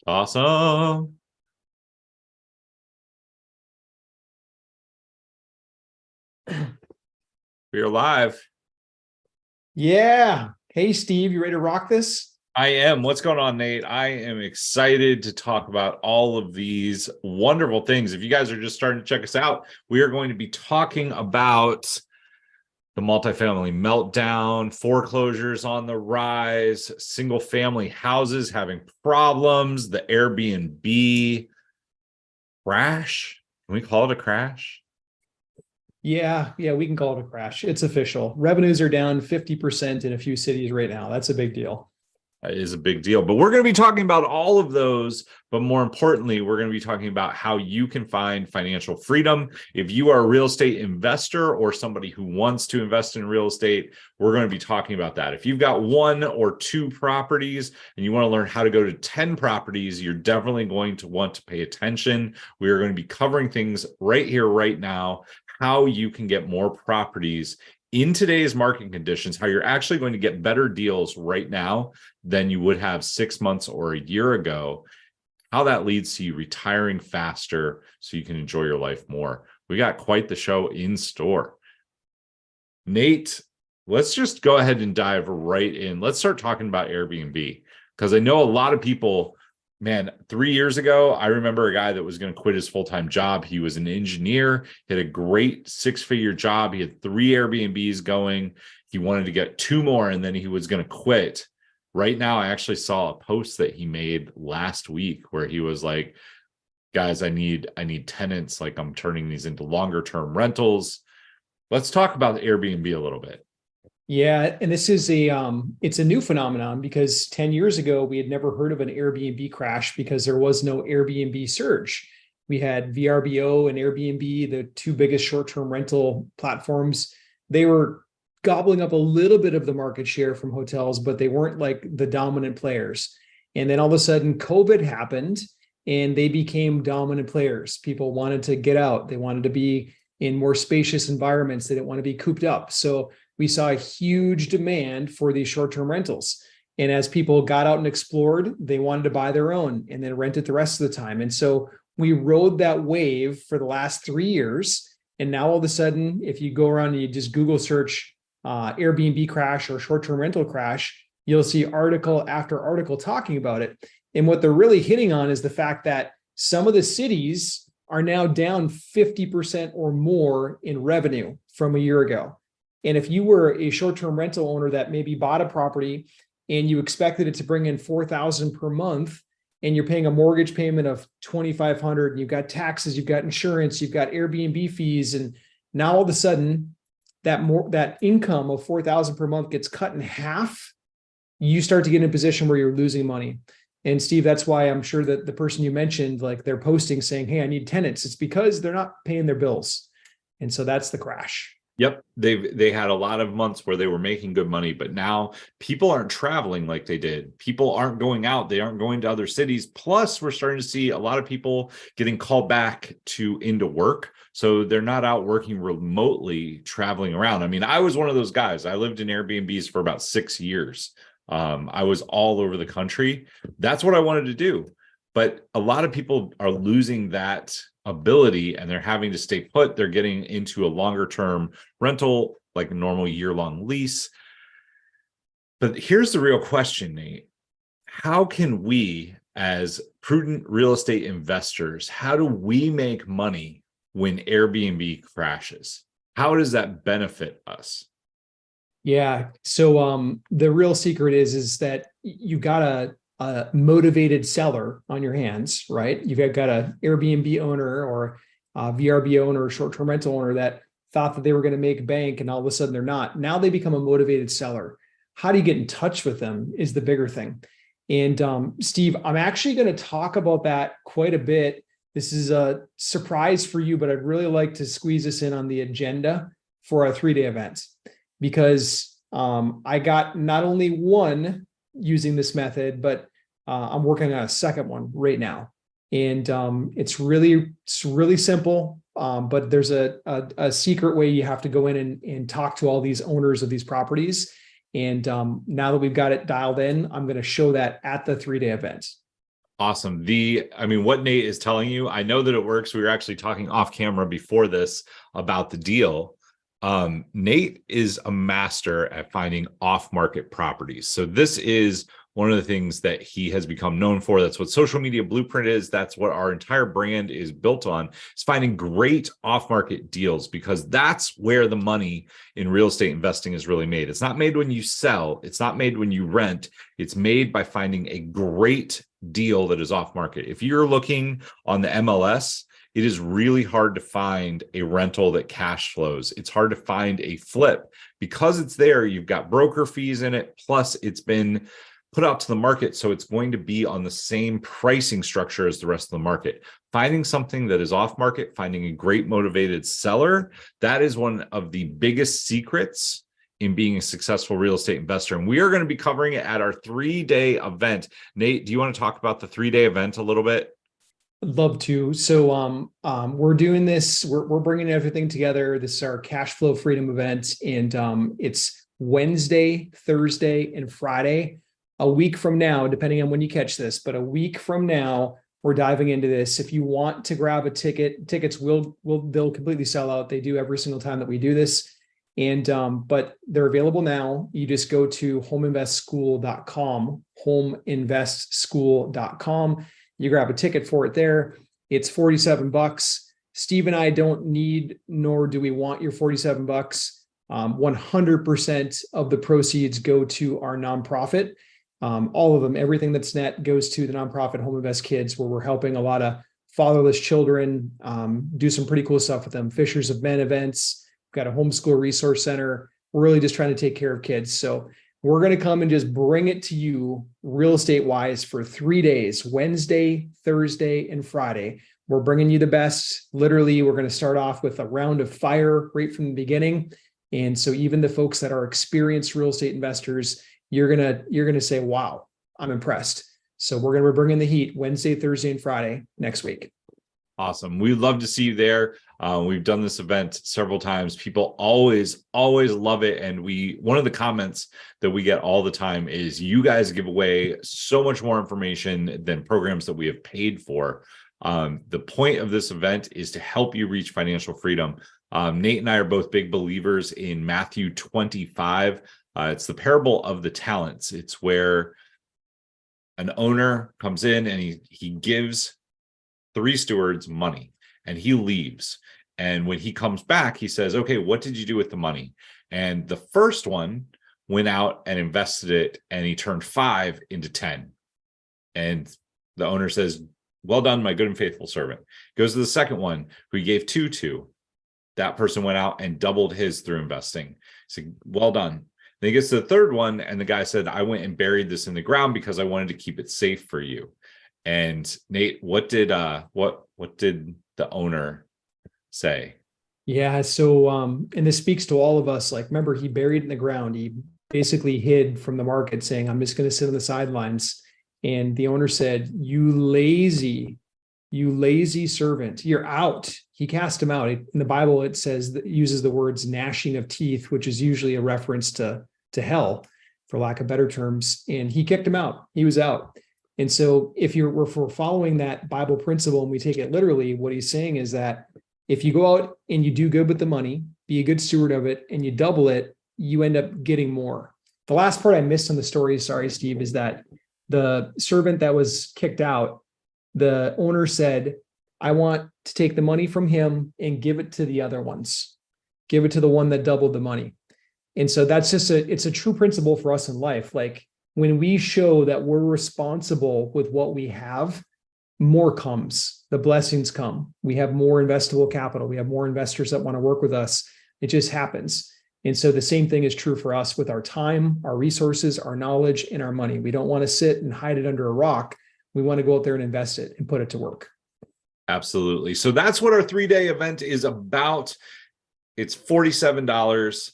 Awesome. We are live. Yeah. Hey, Steve, you ready to rock this? I am. What's going on, Nate? I am excited to talk about all of these wonderful things. If you guys are just starting to check us out, we are going to be talking about the multifamily meltdown, foreclosures on the rise, single family houses having problems, the Airbnb crash. Can we call it a crash? Yeah, we can call it a crash. It's official. Revenues are down 50% in a few cities right now. That's a big deal. Is a big deal. But we're going to be talking about all of those. But more importantly, we're going to be talking about how you can find financial freedom. If you are a real estate investor or somebody who wants to invest in real estate, we're going to be talking about that. If you've got 1 or 2 properties and you want to learn how to go to 10 properties, you're definitely going to want to pay attention. We are going to be covering things right here, right now, how you can get more properties in today's market conditions, how you're actually going to get better deals right now than you would have 6 months or a year ago, how that leads to you retiring faster so you can enjoy your life more. We got quite the show in store. Nate, let's just go ahead and dive right in. Let's start talking about Airbnb, because I know a lot of people, man, 3 years ago, I remember a guy that was going to quit his full-time job. He was an engineer, he had a great 6-figure job. He had 3 Airbnbs going. He wanted to get 2 more, and then he was going to quit. Right now, I actually saw a post that he made last week where he was like, guys, I need tenants. Like, I'm turning these into longer term rentals. Let's talk about Airbnb a little bit. Yeah, and this is it's a new phenomenon because 10 years ago we had never heard of an Airbnb crash because there was no Airbnb surge. We had VRBO and Airbnb, the two biggest short-term rental platforms. They were gobbling up a little bit of the market share from hotels, but they weren't like the dominant players. And then all of a sudden COVID happened and they became dominant players. People wanted to get out. They wanted to be in more spacious environments. They didn't want to be cooped up. So we saw a huge demand for these short-term rentals. And as people got out and explored, they wanted to buy their own and then rent it the rest of the time. And so we rode that wave for the last 3 years. And now all of a sudden, if you go around and you just Google search Airbnb crash or short-term rental crash, you'll see article after article talking about it. And what they're really hitting on is the fact that some of the cities are now down 50% or more in revenue from a year ago. And if you were a short-term rental owner that maybe bought a property and you expected it to bring in $4,000 per month, and you're paying a mortgage payment of $2,500, and you've got taxes, you've got insurance, you've got Airbnb fees, and now all of a sudden that income of $4,000 per month gets cut in half, you start to get in a position where you're losing money. And Steve, that's why I'm sure that the person you mentioned, like they're posting saying, hey, I need tenants. It's because they're not paying their bills. And so that's the crash. Yep. They had a lot of months where they were making good money, but now people aren't traveling like they did. People aren't going out. They aren't going to other cities. Plus, we're starting to see a lot of people getting called back into work. So they're not out working remotely, traveling around. I mean, I was one of those guys. I lived in Airbnbs for about 6 years. I was all over the country. That's what I wanted to do. But a lot of people are losing that ability and they're having to stay put. They're getting into a longer term rental, like a normal year-long lease. But here's the real question, Nate. How can we, as prudent real estate investors, how do we make money when Airbnb crashes? How does that benefit us? Yeah. So the real secret is that you got a motivated seller on your hands, right? You've got an Airbnb owner or a VRBO owner or short-term rental owner that thought that they were going to make bank and all of a sudden they're not. Now they become a motivated seller. How do you get in touch with them is the bigger thing. And Steve, I'm actually going to talk about that quite a bit. This is a surprise for you, but I'd really like to squeeze this in on the agenda for our 3-day event because I got not only one using this method, but I'm working on a second one right now. And it's really simple, but there's a secret way you have to go in and talk to all these owners of these properties. And now that we've got it dialed in, I'm going to show that at the 3-day event. Awesome. What Nate is telling you, I know that it works. We were actually talking off camera before this about the deal. Nate is a master at finding off-market properties. So this is one of the things that he has become known for. That's what Social Media Blueprint is. That's what our entire brand is built on, is finding great off-market deals, because that's where the money in real estate investing is really made. It's not made when you sell. It's not made when you rent. It's made by finding a great deal that is off-market. If you're looking on the MLS, it is really hard to find a rental that cash flows. It's hard to find a flip because it's there. You've got broker fees in it. Plus it's been put out to the market. So it's going to be on the same pricing structure as the rest of the market. Finding something that is off market, finding a great motivated seller, that is one of the biggest secrets in being a successful real estate investor. And we are going to be covering it at our 3-day event. Nate, do you want to talk about the 3-day event a little bit? I'd love to. So we're doing this, we're bringing everything together. This is our cash flow freedom event. And it's Wednesday, Thursday, and Friday. A week from now, depending on when you catch this, but a week from now, we're diving into this. If you want to grab a ticket, tickets they'll completely sell out. They do every single time that we do this. And but they're available now. You just go to homeinvestschool.com, homeinvestschool.com. You grab a ticket for it there. It's $47. Steve and I don't need, nor do we want your $47. 100% of the proceeds go to our nonprofit. All of them, everything that's net goes to the nonprofit Home Invest Kids, where we're helping a lot of fatherless children, do some pretty cool stuff with them. Fishers of Men events. We've got a homeschool resource center. We're really just trying to take care of kids. So we're going to come and just bring it to you real estate wise for 3 days, Wednesday, Thursday, and Friday. We're bringing you the best. Literally, we're going to start off with a round of fire right from the beginning. And so even the folks that are experienced real estate investors, you're gonna say, wow, I'm impressed. So we're gonna be bringing the heat Wednesday, Thursday, and Friday next week. Awesome. We'd love to see you there. We've done this event several times. People always love it. And one of the comments that we get all the time is, you guys give away so much more information than programs that we have paid for. The point of this event is to help you reach financial freedom. Nate and I are both big believers in Matthew 25. It's the parable of the talents. It's where an owner comes in and he gives 3 stewards money and he leaves. And when he comes back, he says, okay, what did you do with the money? And the first one went out and invested it, and he turned 5 into 10. And the owner says, well done, my good and faithful servant. Goes to the second one, who he gave 2 to. That person went out and doubled his through investing. He said, well done. Then he gets to the third one, and the guy said, I went and buried this in the ground because I wanted to keep it safe for you. And Nate, what did the owner say? Yeah, so and this speaks to all of us. Like, remember, he buried in the ground. He basically hid from the market, saying, I'm just going to sit on the sidelines. And the owner said, you lazy servant, you're out. He cast him out. In the Bible, it says, that uses the words gnashing of teeth, which is usually a reference to hell, for lack of better terms. And he kicked him out. He was out. And so if we're following that Bible principle and we take it literally, what he's saying is that if you go out and you do good with the money, be a good steward of it, and you double it, you end up getting more. The last part I missed on the story, sorry, Steve, is that the servant that was kicked out, the owner said, I want to take the money from him and give it to the other ones. Give it to the one that doubled the money. And so that's just it's a true principle for us in life. Like, when we show that we're responsible with what we have, more comes. The blessings come. We have more investable capital. We have more investors that want to work with us. It just happens. And so the same thing is true for us with our time, our resources, our knowledge, and our money. We don't want to sit and hide it under a rock. We want to go out there and invest it and put it to work. Absolutely. So that's what our 3-day event is about. It's $47.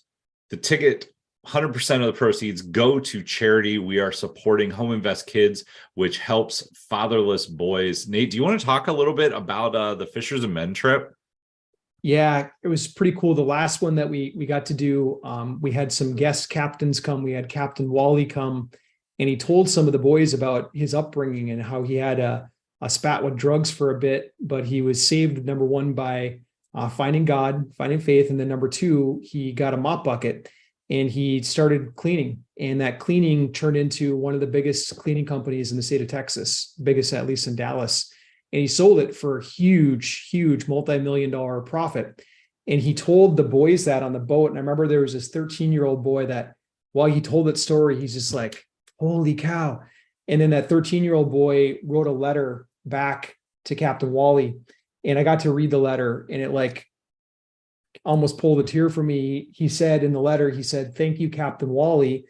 The ticket, 100% of the proceeds go to charity. We are supporting Home Invest Kids, which helps fatherless boys. Nate, do you want to talk a little bit about the Fishers of Men trip? Yeah, it was pretty cool. The last one that we got to do, we had some guest captains come. We had Captain Wally come, And he told some of the boys about his upbringing and how he had a spat with drugs for a bit, but he was saved, number one, by finding God, finding faith. And then number two, he got a mop bucket and he started cleaning. And that cleaning turned into one of the biggest cleaning companies in the state of Texas, biggest at least in Dallas. And he sold it for a huge multi-million-dollar profit. And he told the boys that on the boat. And I remember there was this 13-year-old boy that while he told that story, he's just like, holy cow. And then that 13-year-old boy wrote a letter back to Captain Wally. And I got to read the letter and it like almost pulled a tear from me. He said in the letter, he said, "Thank you, Captain Wally.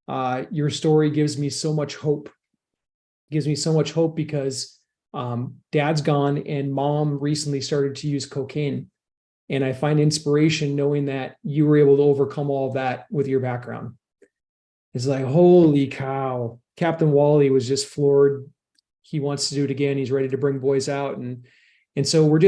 Your story gives me so much hope. Gives me so much hope because dad's gone and mom recently started to use cocaine. And I find inspiration knowing that you were able to overcome all of that with your background." It's like, holy cow. Captain Wally was just floored. He wants to do it again. He's ready to bring boys out. And so we're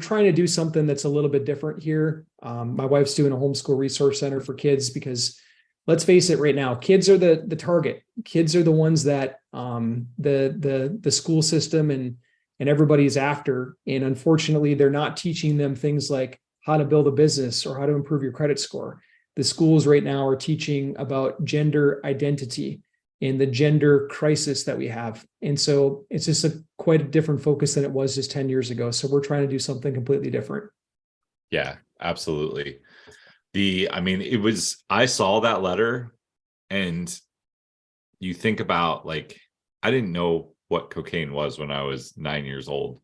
trying to do something that's a little bit different here. My wife's doing a homeschool resource center for kids because let's face it right now, kids are the target. Kids are the ones that the school system and everybody's after. And unfortunately, they're not teaching them things like how to build a business or how to improve your credit score. The schools right now are teaching about gender identity and the gender crisis that we have. And so it's just quite a different focus than it was just 10 years ago. So we're trying to do something completely different. Yeah, absolutely. I saw that letter and you think about like, I didn't know what cocaine was when I was 9 years old.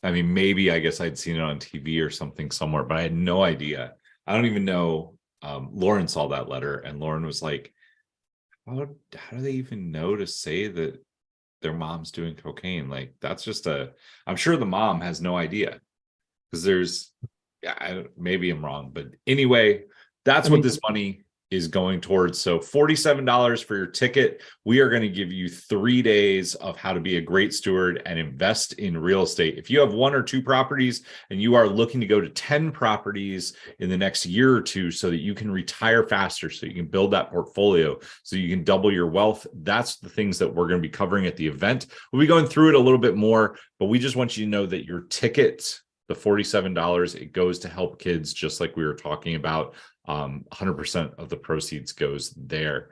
Maybe I guess I'd seen it on TV or something somewhere, but I had no idea. I don't even know. Lauren saw that letter and Lauren was like, how do they even know to say that their mom's doing cocaine? Like, that's just I'm sure the mom has no idea because maybe I'm wrong, but anyway, that's what this money is going towards. So $47 for your ticket. We are going to give you 3 days of how to be a great steward and invest in real estate. If you have 1 or 2 properties and you are looking to go to 10 properties in the next year or two so that you can retire faster, so you can build that portfolio, so you can double your wealth, that's the things that we're going to be covering at the event. We'll be going through it a little bit more, but we just want you to know that your ticket, the $47, it goes to help kids, just like we were talking about. 100% of the proceeds goes there.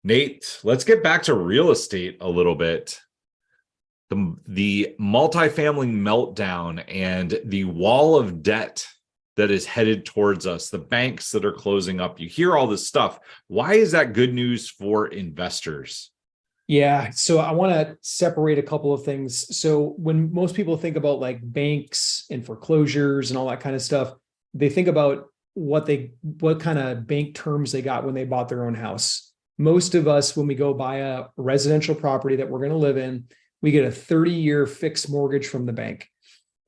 Nate, let's get back to real estate a little bit. The multifamily meltdown and the wall of debt that is headed towards us, the banks that are closing up. You hear all this stuff. Why is that good news for investors? Yeah, so I want to separate a couple of things. So when most people think about like banks and foreclosures and all that kind of stuff, they think about what kind of bank terms they got when they bought their own house. Most of us, when we go buy a residential property that we're going to live in, we get a 30-year fixed mortgage from the bank.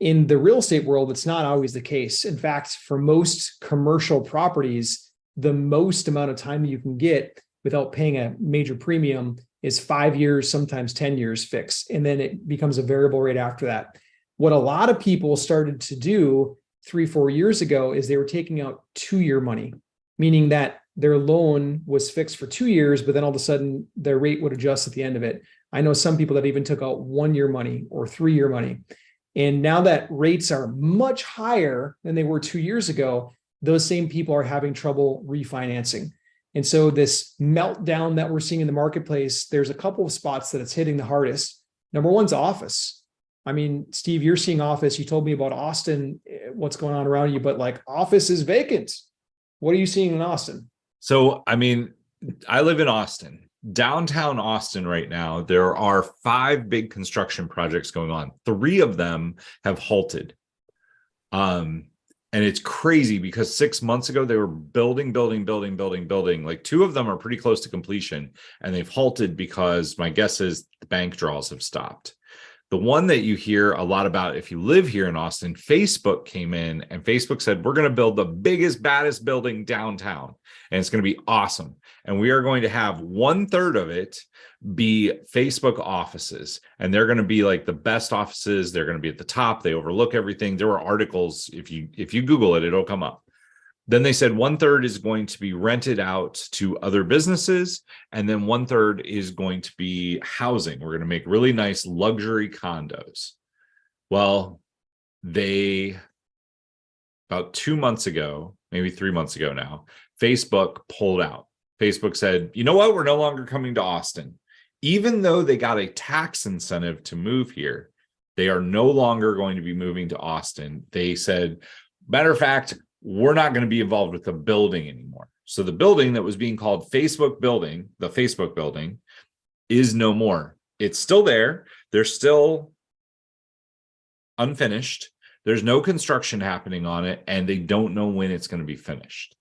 In the real estate world, it's not always the case. In fact, for most commercial properties, the most amount of time you can get without paying a major premium is 5 years, sometimes 10 years fixed. And then it becomes a variable rate after that. What a lot of people started to do 3-4 years ago is they were taking out 2-year money, meaning that their loan was fixed for 2 years, but then all of a sudden their rate would adjust at the end of it. I know some people that even took out 1-year money or 3-year money. And now that rates are much higher than they were 2 years ago, those same people are having trouble refinancing. And so this meltdown that we're seeing in the marketplace, there's a couple of spots that it's hitting the hardest. Number one's office. I mean, Steve, you're seeing office. You told me about Austin, what's going on around you, but like office is vacant. What are you seeing in Austin? So, I live in Austin, downtown Austin right now. There are 5 big construction projects going on. 3 of them have halted. And it's crazy because 6 months ago, they were building. Like 2 of them are pretty close to completion and they've halted because my guess is the bank draws have stopped. The one that you hear a lot about, if you live here in Austin, Facebook came in and Facebook said, we're going to build the biggest, baddest building downtown. And it's going to be awesome. And we are going to have 1/3 of it be Facebook offices. And they're going to be like the best offices. They're going to be at the top. They overlook everything. There were articles. If you Google it, it'll come up. Then they said 1/3 is going to be rented out to other businesses, and then 1/3 is going to be housing. We're going to make really nice luxury condos. Well, about 2 months ago, maybe 3 months ago now, Facebook pulled out. Facebook said, you know what? We're no longer coming to Austin. Even though they got a tax incentive to move here, they are no longer going to be moving to Austin. They said, matter of fact, we're not going to be involved with the building anymore. So the building that was being called Facebook Building, the Facebook Building, is no more. It's still there. They're still unfinished. There's no construction happening on it, and they don't know when it's going to be finished.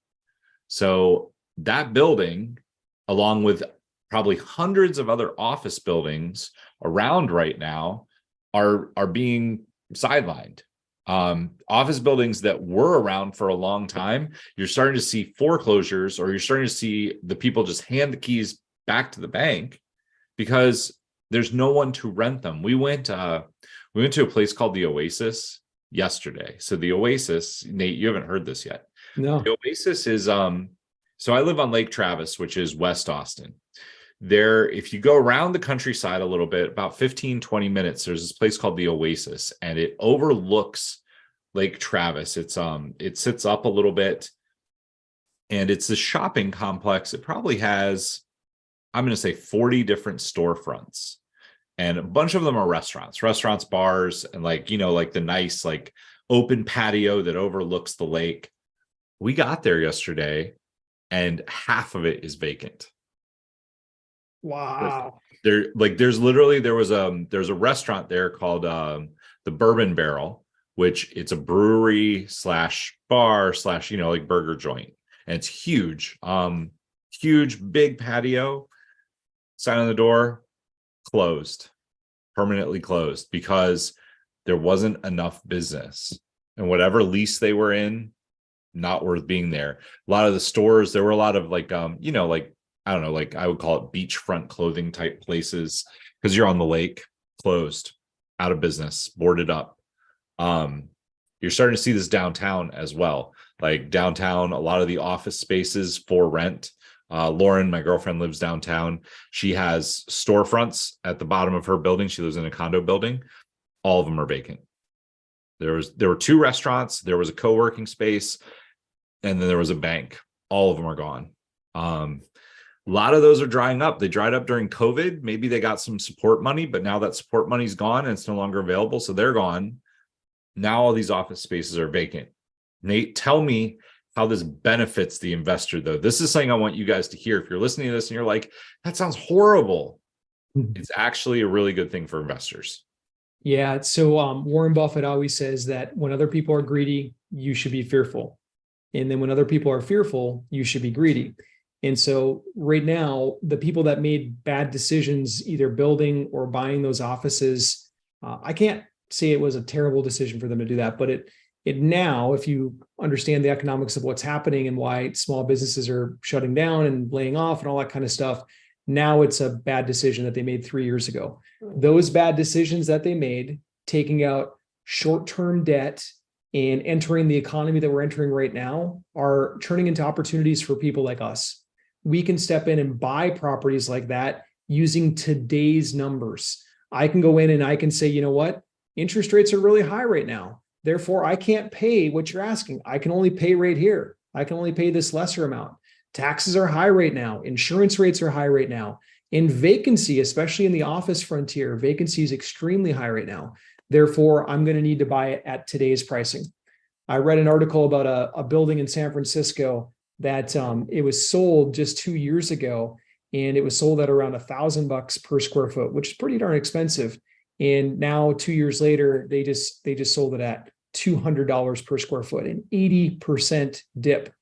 So that building, along with probably hundreds of other office buildings around right now, are being sidelined. Office buildings that were around for a long time, you're starting to see foreclosures, or you're starting to see the people just hand the keys back to the bank because there's no one to rent them. We went to a place called the Oasis yesterday. So the Oasis, Nate, you haven't heard this yet. No. The Oasis is so I live on Lake Travis, which is West Austin. There, if you go around the countryside a little bit, about 15-20 minutes, there's this place called the Oasis, and it overlooks Lake Travis. It sits up a little bit, and it's a shopping complex. It probably has, I'm going to say, 40 different storefronts, and a bunch of them are restaurants, bars, and like the nice open patio that overlooks the lake. We got there yesterday, and half of it is vacant. Wow. There's a restaurant there called the Bourbon Barrel, which it's a brewery / bar / burger joint, and it's huge. Huge big patio. Sign on the door, closed, permanently closed, because there wasn't enough business, and whatever lease they were in, not worth being there. A lot of the stores, there were a lot of I don't know, I would call it beachfront clothing type places, because you're on the lake, closed, out of business, boarded up. You're starting to see this downtown as well. Like downtown, a lot of the office spaces for rent. Lauren, my girlfriend, lives downtown. She has storefronts at the bottom of her building. She lives in a condo building. All of them are vacant. There were 2 restaurants, there was a co-working space, and then there was a bank. All of them are gone. A lot of those are drying up. They dried up during COVID. Maybe they got some support money, but now that support money's gone and it's no longer available, so they're gone. Now all these office spaces are vacant. Nate, tell me how this benefits the investor, though. This is something I want you guys to hear. If you're listening to this and you're like, that sounds horrible, it's actually a really good thing for investors. Yeah. So Warren Buffett always says that when other people are greedy, you should be fearful. And then when other people are fearful, you should be greedy. And so right now, the people that made bad decisions, either building or buying those offices, I can't say it was a terrible decision for them to do that, but it now, if you understand the economics of what's happening and why small businesses are shutting down and laying off and all that kind of stuff, now it's a bad decision that they made 3 years ago. Those bad decisions that they made, taking out short-term debt and entering the economy that we're entering right now, are turning into opportunities for people like us. We can step in and buy properties like that using today's numbers. I can go in and I can say, you know what? Interest rates are really high right now. Therefore, I can't pay what you're asking. I can only pay right here. I can only pay this lesser amount. Taxes are high right now. Insurance rates are high right now. And vacancy, especially in the office frontier, vacancy is extremely high right now. Therefore, I'm going to need to buy it at today's pricing. I read an article about a building in San Francisco that it was sold just 2 years ago, and it was sold at around $1,000 per square foot, which is pretty darn expensive. And now 2 years later, they just sold it at $200 per square foot, an 80% dip.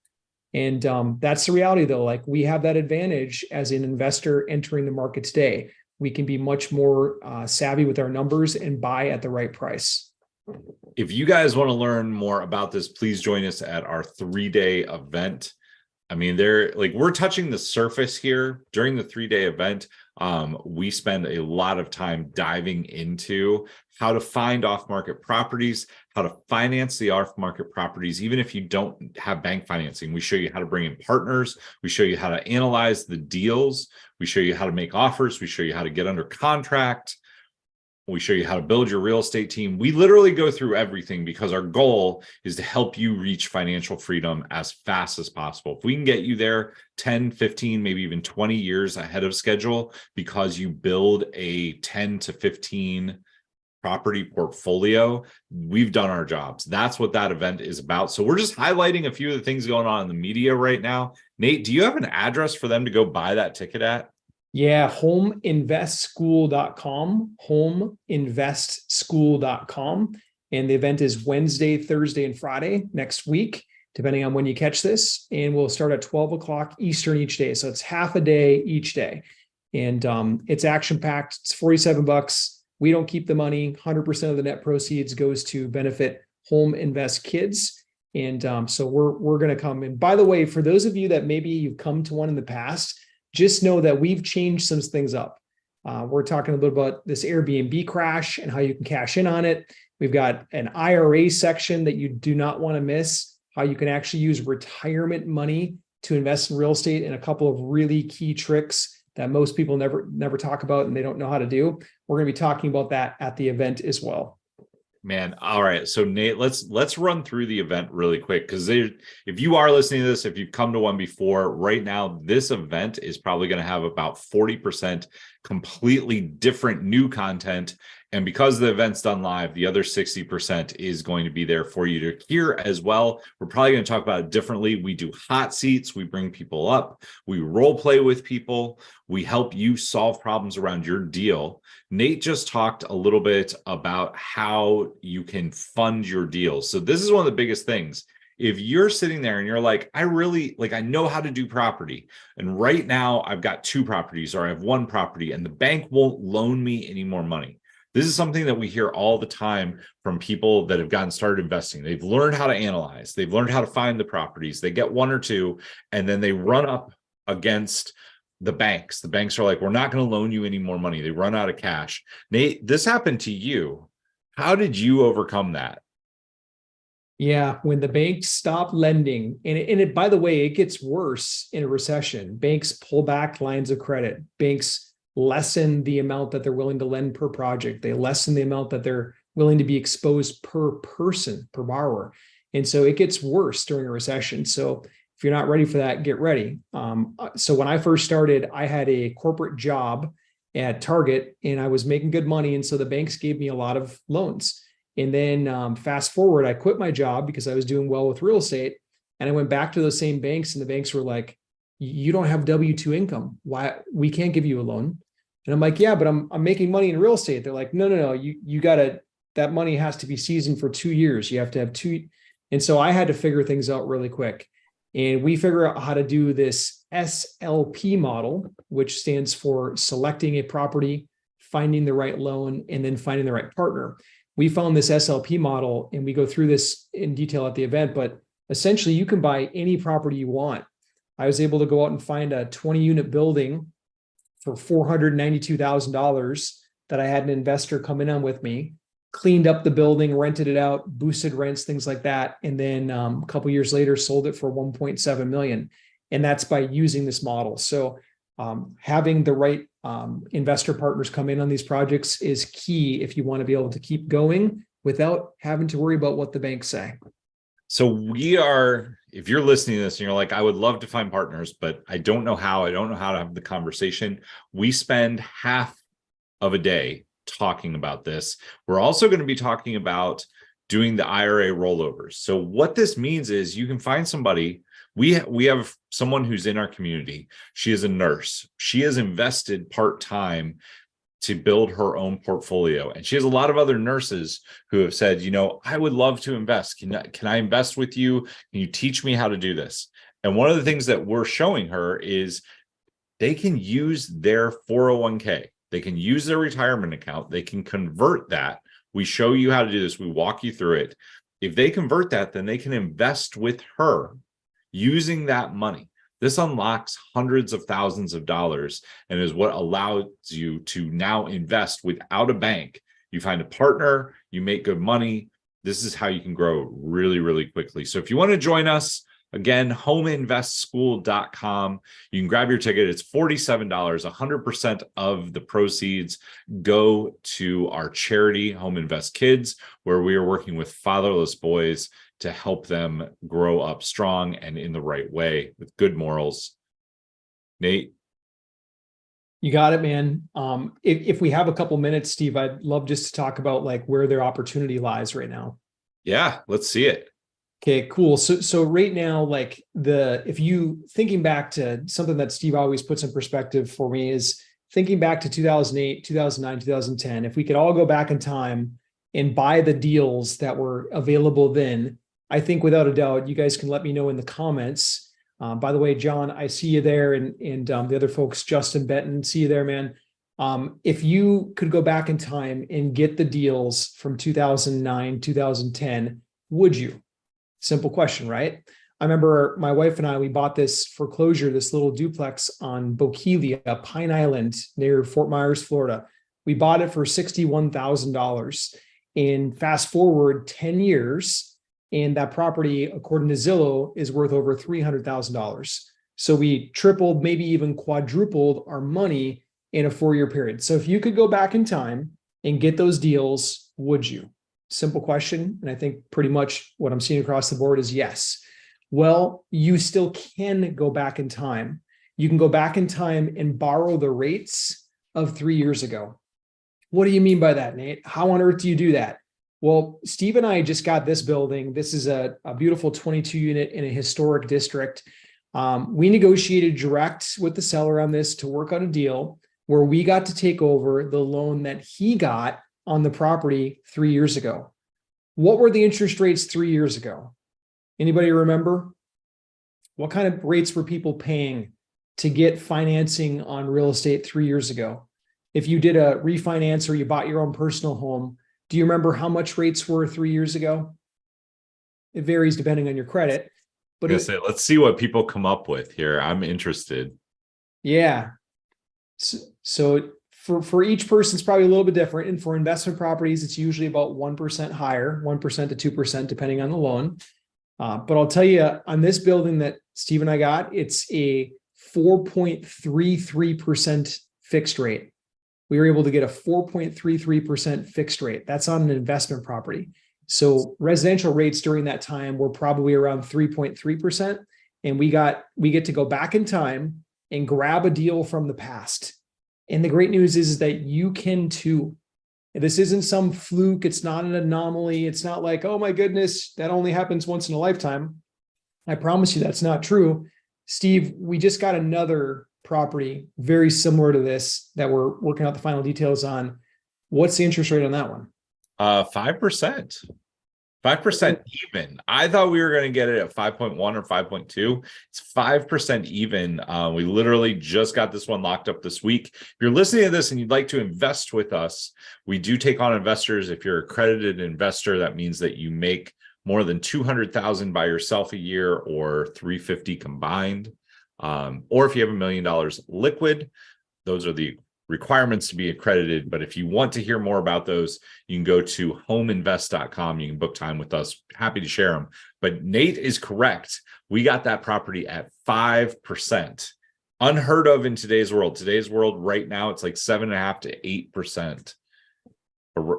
And that's the reality, though. Like, we have that advantage as an investor entering the market today. We can be much more savvy with our numbers and buy at the right price. If you guys want to learn more about this, please join us at our 3-day event. I mean, they're like, we're touching the surface here during the 3-day event. We spend a lot of time diving into how to find off-market properties, how to finance the off-market properties, even if you don't have bank financing. We show you how to bring in partners. We show you how to analyze the deals. We show you how to make offers. We show you how to get under contract. We show you how to build your real estate team. We literally go through everything because our goal is to help you reach financial freedom as fast as possible. If we can get you there 10, 15, maybe even 20 years ahead of schedule because you build a 10 to 15 property portfolio, we've done our jobs. That's what that event is about. So we're just highlighting a few of the things going on in the media right now. Nate, do you have an address for them to go buy that ticket at? Yeah, homeinvestschool.com, homeinvestschool.com. And the event is Wednesday, Thursday, and Friday next week, depending on when you catch this. And we'll start at 12 o'clock Eastern each day. So it's half a day each day. And it's action-packed. It's $47. We don't keep the money. 100% of the net proceeds goes to benefit Home Invest Kids. And so we're going to come. And by the way, for those of you that maybe you've come to one in the past, just know that we've changed some things up. We're talking a little about this Airbnb crash and how you can cash in on it. We've got an IRA section that you do not want to miss, how you can actually use retirement money to invest in real estate, and a couple of really key tricks that most people never talk about and they don't know how to do. We're going to be talking about that at the event as well. Man, all right. So Nate, let's run through the event really quick, because if you are listening to this, if you've come to one before, right now this event is probably going to have about 40% completely different new content. And because the event's done live, the other 60% is going to be there for you to hear as well. We're probably going to talk about it differently. We do hot seats. We bring people up. We role play with people. We help you solve problems around your deal. Nate just talked a little bit about how you can fund your deals. So this is one of the biggest things. If you're sitting there and you're like, I know how to do property, and right now I've got 2 properties, or I have 1 property, and the bank won't loan me any more money. This is something that we hear all the time from people that have gotten started investing. They've learned how to analyze. They've learned how to find the properties. They get 1 or 2, and then they run up against the banks. The banks are like, we're not going to loan you any more money. They run out of cash. Nate, this happened to you. How did you overcome that? Yeah, when the banks stop lending, and it, by the way, it gets worse in a recession. Banks pull back lines of credit. Banks lessen the amount that they're willing to lend per project. They lessen the amount that they're willing to be exposed per person, per borrower. And so it gets worse during a recession. So if you're not ready for that, get ready. So when I first started, I had a corporate job at Target and I was making good money. And so the banks gave me a lot of loans. And then fast forward, I quit my job because I was doing well with real estate. And I went back to those same banks, and the banks were like, you don't have W-2 income. Why? We can't give you a loan. And I'm like, yeah, but I'm making money in real estate. They're like, no. You gotta, that money has to be seasoned for 2 years. You have to have 2. And so I had to figure things out really quick. And we figure out how to do this SLP model, which stands for selecting a property, finding the right loan, and then finding the right partner. We found this SLP model, and we go through this in detail at the event, but essentially you can buy any property you want. I was able to go out and find a 20-unit building for $492,000 that I had an investor come in on with me, cleaned up the building, rented it out, boosted rents, things like that. And then a couple of years later, sold it for $1.7 million. And that's by using this model. So having the right investor partners come in on these projects is key if you want to be able to keep going without having to worry about what the banks say. So if you're listening to this and you're like, I would love to find partners, but I don't know how to have the conversation. We spend half of a day talking about this. We're also going to be talking about doing the IRA rollovers. So what this means is you can find somebody. We have someone who's in our community. She is a nurse. She has invested part-time to build her own portfolio. And she has a lot of other nurses who have said, I would love to invest. Can I invest with you? Can you teach me how to do this? And one of the things that we're showing her is they can use their 401k. They can use their retirement account. They can convert that. We show you how to do this. We walk you through it. If they convert that, then they can invest with her using that money. This unlocks hundreds of thousands of dollars and is what allows you to now invest without a bank. You find a partner, you make good money. This is how you can grow really, really quickly. So if you want to join us, again, homeinvestschool.com. You can grab your ticket. It's $47. 100% of the proceeds go to our charity, Home Invest Kids, where we are working with fatherless boys to help them grow up strong and in the right way with good morals. Nate? You got it, man. If we have a couple minutes, Steve, I'd love just to talk about like where their opportunity lies right now. Yeah, let's see it. Okay, cool. So right now, like if you thinking back to something that Steve always puts in perspective for me is thinking back to 2008, 2009, 2010, if we could all go back in time and buy the deals that were available then, I think without a doubt, you guys can let me know in the comments. By the way, John, I see you there, and the other folks, Justin Benton, see you there, man. If you could go back in time and get the deals from 2009, 2010, would you? Simple question, right? I remember my wife and I, we bought this foreclosure, this little duplex on Bokeelia, Pine Island near Fort Myers, Florida. We bought it for $61,000. And fast forward 10 years, and that property, according to Zillow, is worth over $300,000. So we tripled, maybe even quadrupled our money in a 4-year period. So if you could go back in time and get those deals, would you? Simple question. And I think pretty much what I'm seeing across the board is yes. Well, you still can go back in time. You can go back in time and borrow the rates of 3 years ago. What do you mean by that, Nate? How on earth do you do that? Well, Steve and I just got this building. This is a beautiful 22 unit in a historic district. We negotiated direct with the seller on this to work out a deal where we got to take over the loan that he got on the property 3 years ago. What were the interest rates 3 years ago? Anybody remember? What kind of rates were people paying to get financing on real estate 3 years ago? If you did a refinance or you bought your own personal home, do you remember how much rates were 3 years ago? It varies depending on your credit. But let's see what people come up with here. I'm interested. Yeah. So for each person, it's probably a little bit different. And for investment properties, it's usually about 1% higher, 1% to 2%, depending on the loan. But I'll tell you, on this building that Steve and I got, it's a 4.33% fixed rate. We were able to get a 4.33% fixed rate. That's on an investment property. So residential rates during that time were probably around 3.3%. And we get to go back in time and grab a deal from the past. And the great news is that you can too. This isn't some fluke. It's not an anomaly. It's not like, oh my goodness, that only happens once in a lifetime. I promise you that's not true. Steve, we just got another property very similar to this that we're working out the final details on. What's the interest rate on that one? 5%. 5% even. I thought we were going to get it at 5.1 or 5.2. It's 5% even. We literally just got this one locked up this week. If you're listening to this and you'd like to invest with us, we do take on investors. If you're an accredited investor, that means that you make more than $200,000 by yourself a year or $350 combined. Or if you have $1 million liquid, those are the requirements to be accredited. But if you want to hear more about those, you can go to homeinvest.com. You can book time with us. Happy to share them. But Nate is correct. We got that property at 5%. Unheard of in today's world. Today's world right now, it's like 7.5 to 8%.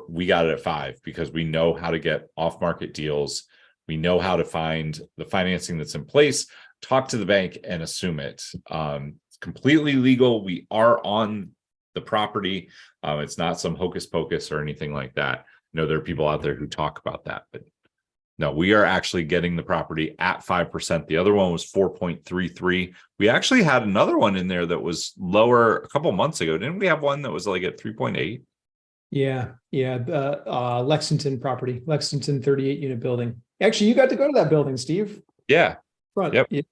We got it at 5 because we know how to get off-market deals. We know how to find the financing that's in place, talk to the bank and assume it. It's completely legal. We are on the property. It's not some hocus pocus or anything like that. I know there are people out there who talk about that, but no, we are actually getting the property at 5%. The other one was 4.33. We actually had another one in there that was lower a couple months ago. Didn't we have one that was like at 3.8? Yeah. Lexington property, Lexington 38 unit building. Actually, you got to go to that building, Steve. Yeah. Front. Yep.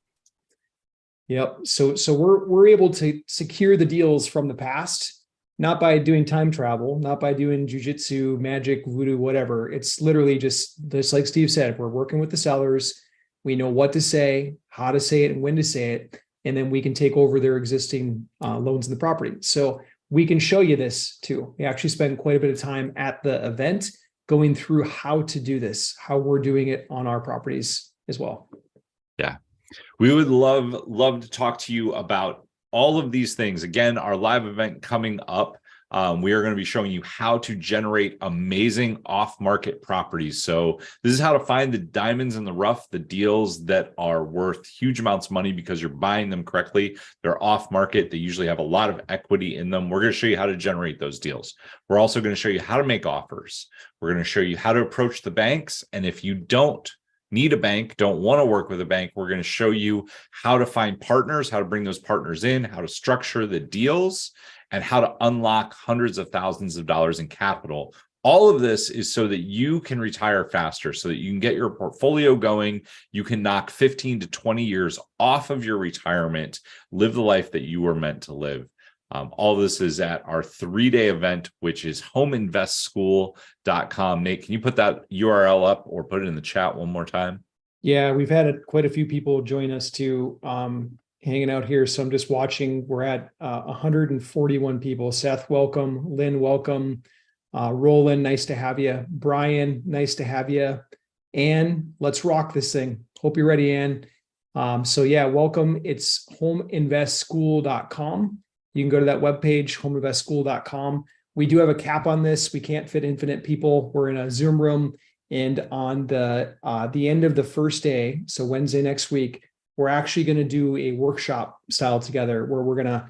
Yep. So we're able to secure the deals from the past, not by doing time travel, not by doing jujitsu, magic, voodoo, whatever. It's literally just like Steve said, we're working with the sellers. We know what to say, how to say it, and when to say it. and then we can take over their existing loans in the property. So we can show you this too. We actually spend quite a bit of time at the event going through how to do this, how we're doing it on our properties as well. Yeah. We would love to talk to you about all of these things. Again, our live event coming up. We are going to be showing you how to generate amazing off-market properties. So this is how to find the diamonds in the rough, the deals that are worth huge amounts of money because you're buying them correctly. They're off-market. They usually have a lot of equity in them. We're going to show you how to generate those deals. We're also going to show you how to make offers. We're going to show you how to approach the banks. And if you don't need a bank, don't want to work with a bank, we're going to show you how to find partners, how to bring those partners in, how to structure the deals, and how to unlock hundreds of thousands of dollars in capital. All of this is so that you can retire faster, so that you can get your portfolio going. You can knock 15 to 20 years off of your retirement, live the life that you were meant to live. All of this is at our 3-day event, which is homeinvestschool.com. Nate, can you put that URL up or put it in the chat one more time? Yeah, we've had quite a few people join us too, hanging out here. So I'm just watching. We're at 141 people. Seth, welcome. Lynn, welcome. Roland, nice to have you. Brian, nice to have you. Ann, let's rock this thing. Hope you're ready, Ann. So yeah, welcome. It's homeinvestschool.com. You can go to that webpage, homeinvestschool.com. We do have a cap on this. We can't fit infinite people. We're in a Zoom room, and on the end of the first day, so Wednesday next week, we're actually going to do a workshop style together where we're going to,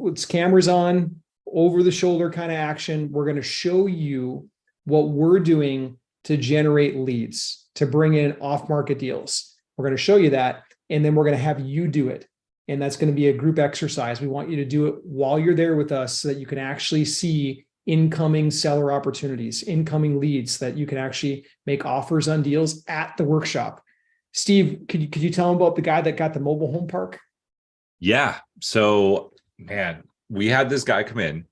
it's cameras on, over the shoulder kind of action. We're going to show you what we're doing to generate leads, to bring in off-market deals. We're going to show you that, and then we're going to have you do it. And that's going to be a group exercise. We want you to do it while you're there with us so that you can actually see incoming seller opportunities, incoming leads, that you can actually make offers on deals at the workshop. Steve, could you tell them about the guy that got the mobile home park? Yeah. So, man, we had this guy come in.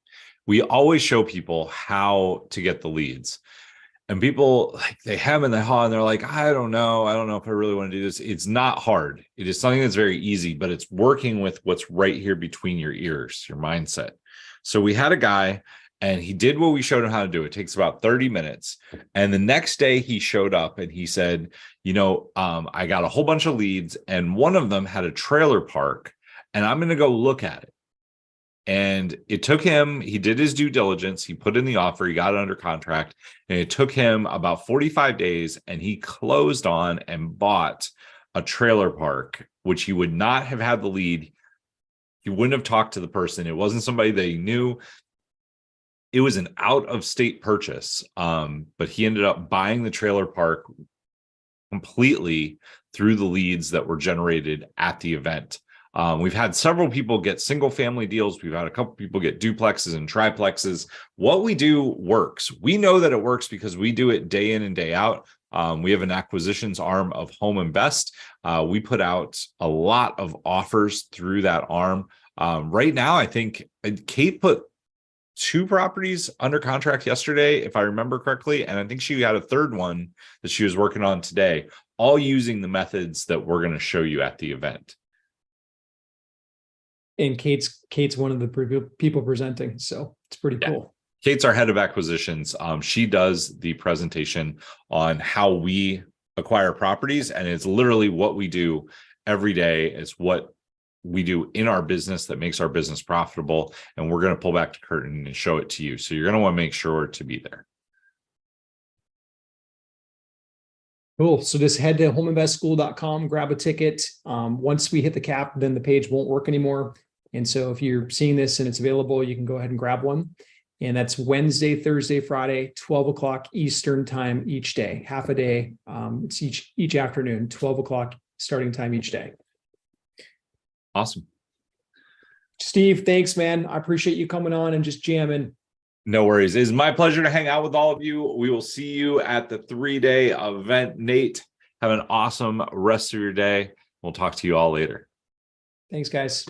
We always show people how to get the leads. And people, like, they hem and they haw, and they're like, I don't know if I really want to do this. It's not hard. It is something that's very easy, but it's working with what's right here between your ears, your mindset. So we had a guy, and he did what we showed him how to do. It takes about 30 minutes. And the next day he showed up and he said, I got a whole bunch of leads, and one of them had a trailer park, and I'm going to go look at it. And it took him, he did his due diligence, he put in the offer, he got it under contract, and it took him about 45 days, and he closed on and bought a trailer park, which he would not have had the lead. He wouldn't have talked to the person. It wasn't somebody that he knew. It was an out-of-state purchase, but he ended up buying the trailer park completely through the leads that were generated at the event. We've had several people get single family deals. We've had a couple people get duplexes and triplexes. What we do works. We know that it works because we do it day in and day out. We have an acquisitions arm of Home Invest. We put out a lot of offers through that arm. Right now, I think Kate put 2 properties under contract yesterday, if I remember correctly. And I think she had a third one that she was working on today, all using the methods that we're going to show you at the event. And Kate's one of the people presenting, so it's pretty cool. Kate's our head of acquisitions. She does the presentation on how we acquire properties, and it's literally what we do every day. It's what we do in our business that makes our business profitable, and we're going to pull back the curtain and show it to you. So you're going to want to make sure to be there. Cool. So just head to homeinvestschool.com, grab a ticket. Once we hit the cap, then the page won't work anymore. And so if you're seeing this and it's available, you can go ahead and grab one. And that's Wednesday, Thursday, Friday, 12 o'clock Eastern time each day, half a day. It's each afternoon, 12 o'clock starting time each day. Awesome. Steve, thanks, man. I appreciate you coming on and just jamming. No worries. It's my pleasure to hang out with all of you. We will see you at the 3-day event. Nate, have an awesome rest of your day. We'll talk to you all later. Thanks, guys.